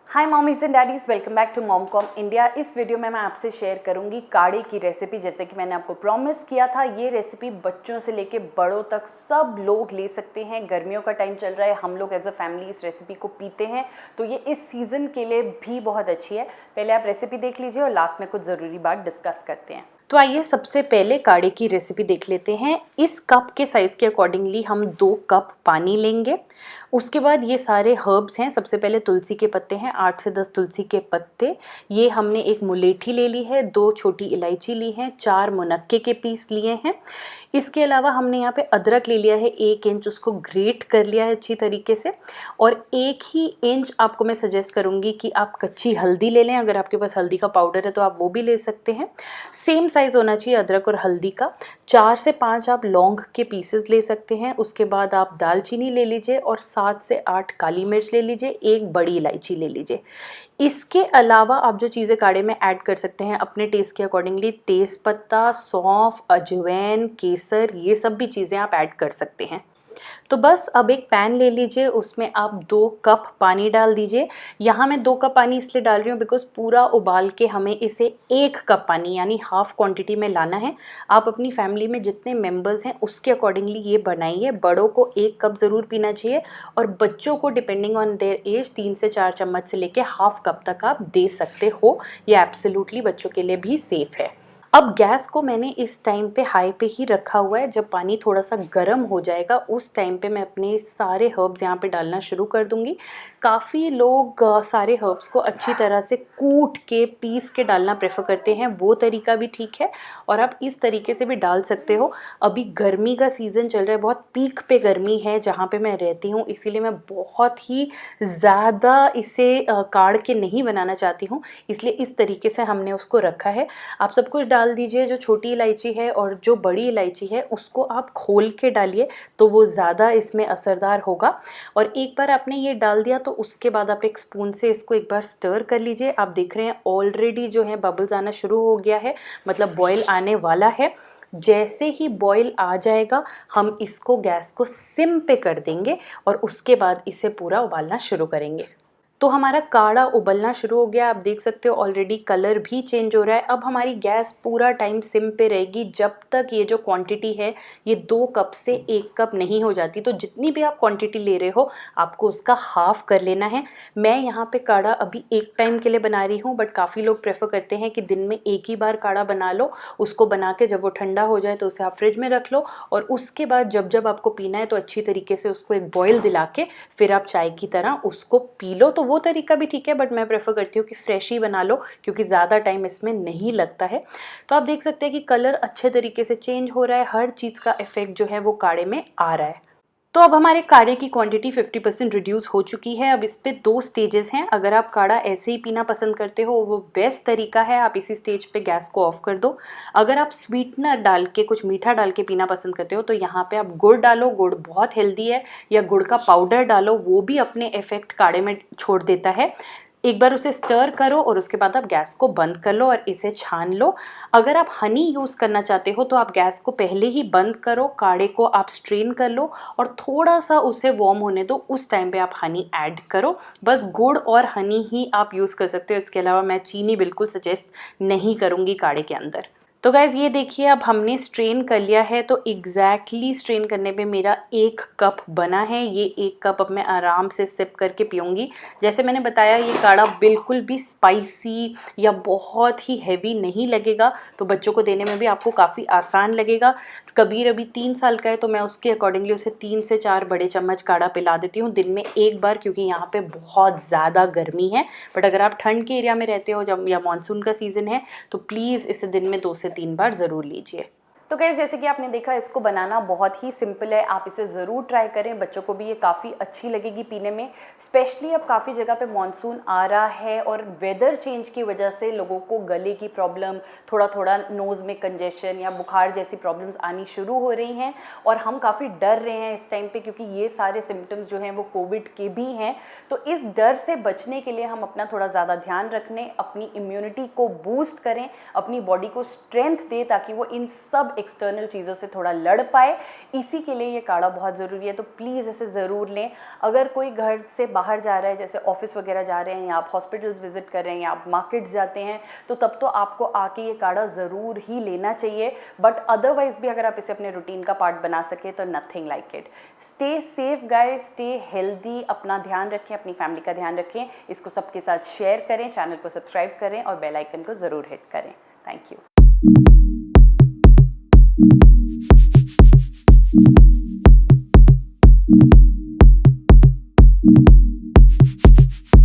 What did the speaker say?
Hi mommies and daddies, welcome back to MomCom India. इस video में मैं आपसे शेयर करूंगी काढ़े की रेसिपी। जैसे कि मैंने आपको प्रॉमिस किया था, ये रेसिपी बच्चों से लेके बड़ों तक सब लोग ले सकते हैं। गर्मियों का टाइम चल रहा है, हम लोग एज अ फैमिली इस रेसिपी को पीते हैं, तो ये इस सीज़न के लिए भी बहुत अच्छी है। पहले आप रेसिपी देख लीजिए और लास्ट में कुछ ज़रूरी बात डिस्कस करते हैं। तो आइए सबसे पहले काढ़े की रेसिपी देख लेते हैं। इस कप के साइज़ के अकॉर्डिंगली हम 2 कप पानी लेंगे। उसके बाद ये सारे हर्ब्स हैं। सबसे पहले तुलसी के पत्ते हैं, 8 से 10 तुलसी के पत्ते। ये हमने एक मुलेठी ले ली है, 2 छोटी इलायची ली हैं, 4 मुनक्के के पीस लिए हैं। इसके अलावा हमने यहाँ पे अदरक ले लिया है 1 इंच, उसको ग्रेट कर लिया है अच्छी तरीके से। और 1 ही इंच आपको मैं सजेस्ट करूँगी कि आप कच्ची हल्दी ले लें। अगर आपके पास हल्दी का पाउडर है तो आप वो भी ले सकते हैं। सेम साइज़ होना चाहिए अदरक और हल्दी का। 4 से 5 आप लौंग के पीसेस ले सकते हैं। उसके बाद आप दालचीनी ले लीजिए और 7 से 8 काली मिर्च ले लीजिए, 1 बड़ी इलायची ले लीजिए। इसके अलावा आप जो चीज़ें काढ़े में ऐड कर सकते हैं अपने टेस्ट के अकॉर्डिंगली, तेज़पत्ता, सौंफ, अजवाइन, केसर, ये सब भी चीज़ें आप ऐड कर सकते हैं। तो बस अब एक पैन ले लीजिए, उसमें आप 2 कप पानी डाल दीजिए। यहाँ मैं 2 कप पानी इसलिए डाल रही हूँ बिकॉज़ पूरा उबाल के हमें इसे 1 कप पानी यानी हाफ़ क्वांटिटी में लाना है। आप अपनी फैमिली में जितने मेंबर्स हैं उसके अकॉर्डिंगली ये बनाइए। बड़ों को 1 कप ज़रूर पीना चाहिए और बच्चों को डिपेंडिंग ऑन देयर एज 3 से 4 चम्मच से लेके हाफ़ कप तक आप दे सकते हो। ये एब्सोल्युटली बच्चों के लिए भी सेफ़ है। अब गैस को मैंने इस टाइम पे हाई पे ही रखा हुआ है। जब पानी थोड़ा सा गर्म हो जाएगा उस टाइम पे मैं अपने सारे हर्ब्स यहाँ पे डालना शुरू कर दूँगी। काफ़ी लोग सारे हर्ब्स को अच्छी तरह से कूट के पीस के डालना प्रेफर करते हैं, वो तरीका भी ठीक है और आप इस तरीके से भी डाल सकते हो। अभी गर्मी का सीज़न चल रहा है, बहुत पीक पे गर्मी है जहाँ पे मैं रहती हूँ, इसीलिए मैं बहुत ही ज़्यादा इसे काढ़ के नहीं बनाना चाहती हूँ, इसलिए इस तरीके से हमने उसको रखा है। आप सब कुछ डाल दीजिए। जो छोटी इलायची है और जो बड़ी इलायची है उसको आप खोल के डालिए तो वो ज़्यादा इसमें असरदार होगा। और एक बार आपने ये डाल दिया तो उसके बाद आप एक स्पून से इसको एक बार स्टर कर लीजिए। आप देख रहे हैं ऑलरेडी जो है बबल्स आना शुरू हो गया है, मतलब बॉयल आने वाला है। जैसे ही बॉयल आ जाएगा हम इसको गैस को सिम पे कर देंगे और उसके बाद इसे पूरा उबालना शुरू करेंगे। तो हमारा काढ़ा उबलना शुरू हो गया, आप देख सकते हो ऑलरेडी कलर भी चेंज हो रहा है। अब हमारी गैस पूरा टाइम सिम पे रहेगी जब तक ये जो क्वांटिटी है ये 2 कप से 1 कप नहीं हो जाती। तो जितनी भी आप क्वांटिटी ले रहे हो आपको उसका हाफ़ कर लेना है। मैं यहाँ पे काढ़ा अभी एक टाइम के लिए बना रही हूँ, बट काफ़ी लोग प्रेफर करते हैं कि दिन में एक ही बार काढ़ा बना लो। उसको बना के जब वो ठंडा हो जाए तो उसे आप फ्रिज में रख लो और उसके बाद जब जब आपको पीना है तो अच्छी तरीके से उसको एक बॉयल दिला के फिर आप चाय की तरह उसको पी लो। तो वो तरीका भी ठीक है, बट मैं प्रेफर करती हूँ कि फ्रेश ही बना लो क्योंकि ज़्यादा टाइम इसमें नहीं लगता है। तो आप देख सकते हैं कि कलर अच्छे तरीके से चेंज हो रहा है, हर चीज़ का इफेक्ट जो है वो काढ़े में आ रहा है। तो अब हमारे काढ़े की क्वांटिटी 50% रिड्यूस हो चुकी है। अब इस पे 2 स्टेजेस हैं। अगर आप काढ़ा ऐसे ही पीना पसंद करते हो वो बेस्ट तरीका है, आप इसी स्टेज पे गैस को ऑफ कर दो। अगर आप स्वीटनर डाल के कुछ मीठा डाल के पीना पसंद करते हो तो यहाँ पे आप गुड़ डालो, गुड़ बहुत हेल्दी है, या गुड़ का पाउडर डालो, वो भी अपने इफेक्ट काढ़े में छोड़ देता है। एक बार उसे स्टर करो और उसके बाद आप गैस को बंद कर लो और इसे छान लो। अगर आप हनी यूज़ करना चाहते हो तो आप गैस को पहले ही बंद करो, काढ़े को आप स्ट्रेन कर लो और थोड़ा सा उसे वार्म होने दो, उस टाइम पे आप हनी ऐड करो। बस गुड़ और हनी ही आप यूज़ कर सकते हो, इसके अलावा मैं चीनी बिल्कुल सजेस्ट नहीं करूँगी काढ़े के अंदर। तो गाइज़ ये देखिए अब हमने स्ट्रेन कर लिया है। तो एग्जैक्टली स्ट्रेन करने पे मेरा 1 कप बना है। ये 1 कप अब मैं आराम से सिप करके पीऊँगी। जैसे मैंने बताया ये काढ़ा बिल्कुल भी स्पाइसी या बहुत ही हैवी नहीं लगेगा, तो बच्चों को देने में भी आपको काफ़ी आसान लगेगा। कबीर अभी 3 साल का है तो मैं उसके अकॉर्डिंगली उसे 3 से 4 बड़े चम्मच काढ़ा पिला देती हूँ दिन में 1 बार, क्योंकि यहाँ पे बहुत ज़्यादा गर्मी है। बट अगर आप ठंड के एरिया में रहते हो जब या मानसून का सीज़न है तो प्लीज़ इसे दिन में 2 से 3 बार ज़रूर लीजिए। तो गाइस जैसे कि आपने देखा इसको बनाना बहुत ही सिंपल है, आप इसे ज़रूर ट्राई करें। बच्चों को भी ये काफ़ी अच्छी लगेगी पीने में। स्पेशली अब काफ़ी जगह पे मानसून आ रहा है और वेदर चेंज की वजह से लोगों को गले की प्रॉब्लम, थोड़ा थोड़ा नोज़ में कंजेशन या बुखार जैसी प्रॉब्लम्स आनी शुरू हो रही हैं और हम काफ़ी डर रहे हैं इस टाइम पे, क्योंकि ये सारे सिम्टम्स जो हैं वो कोविड के भी हैं। तो इस डर से बचने के लिए हम अपना थोड़ा ज़्यादा ध्यान रखने, अपनी इम्यूनिटी को बूस्ट करें, अपनी बॉडी को स्ट्रेंथ दें ताकि वो इन सब एक्सटर्नल चीज़ों से थोड़ा लड़ पाए, इसी के लिए ये काढ़ा बहुत ज़रूरी है। तो प्लीज़ इसे ज़रूर लें। अगर कोई घर से बाहर जा रहा है, जैसे ऑफिस वगैरह जा रहे हैं या आप हॉस्पिटल्स विजिट कर रहे हैं या आप मार्केट्स जाते हैं, तो तब तो आपको आके ये काढ़ा ज़रूर ही लेना चाहिए। बट अदरवाइज़ भी अगर आप इसे अपने रूटीन का पार्ट बना सके तो nothing like it. Stay safe guys, stay healthy, अपना ध्यान रखें, अपनी फैमिली का ध्यान रखें। इसको सबके साथ शेयर करें, चैनल को सब्सक्राइब करें और बेल आइकन को ज़रूर हिट करें। Thank you.